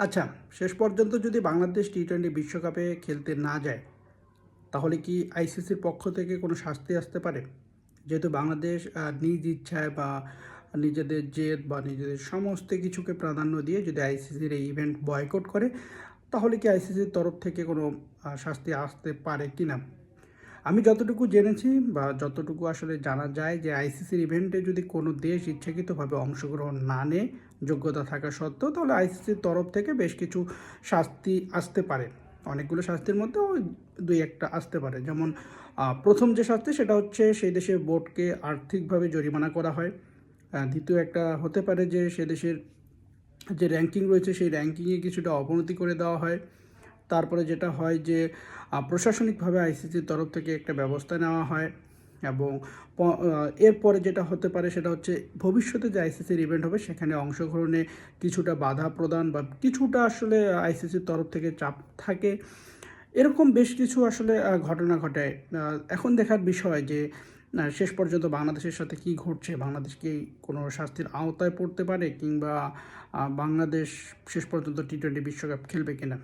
আচ্ছা, শেষ পর্যন্ত যদি বাংলাদেশ টি-20 বিশ্বকাপে খেলতে না যায়, তাহলে কি আইসিসির পক্ষ থেকে কোনো শাস্তি আসতে পারে? যেহেতু বাংলাদেশ নিজ ইচ্ছায় বা নিজেদের জেদ বা নিজেদের সমস্ত কিছুকে প্রাধান্য দিয়ে যদি আইসিসির এই ইভেন্ট বয়কট করে, তাহলে কি আইসিসির তরফ থেকে কোনো শাস্তি আসতে পারে কিনা? আমি যতটুকু জেনেছি বা যতটুকু আসলে জানা যায় যে আইসিসির ইভেন্টে যদি কোনো দেশ ইচ্ছাকৃতভাবে অংশগ্রহণ না নেয় যোগ্যতা থাকা সত্ত্বেও, তাহলে আইসিসির তরফ থেকে বেশ কিছু শাস্তি আসতে পারে। অনেকগুলো শাস্তির মধ্যেও দুই একটা আসতে পারে। যেমন প্রথম যে শাস্তি সেটা হচ্ছে সেই দেশের বোর্ডকে আর্থিকভাবে জরিমানা করা হয়। দ্বিতীয় একটা হতে পারে যে সে দেশের যে র্যাঙ্কিং রয়েছে সেই র্যাঙ্কিংয়ে কিছুটা অবনতি করে দেওয়া হয়। তারপরে যেটা হয় যে প্রশাসনিকভাবে আইসিসির তরফ থেকে একটা ব্যবস্থা নেওয়া হয় এবং এরপরে যেটা হতে পারে সেটা হচ্ছে ভবিষ্যতে যে আইসিসির ইভেন্ট হবে সেখানে অংশগ্রহণে কিছুটা বাধা প্রদান বা কিছুটা আসলে আইসিসির তরফ থেকে চাপ থাকে। এরকম বেশ কিছু আসলে ঘটনা ঘটে। এখন দেখার বিষয় যে শেষ পর্যন্ত বাংলাদেশের সাথে কি ঘটছে? বাংলাদেশ কি কোনো শাস্তির আওতায় পড়তে পারে কিংবা বাংলাদেশ শেষ পর্যন্ত টি-20 বিশ্বকাপ খেলবে কিনা?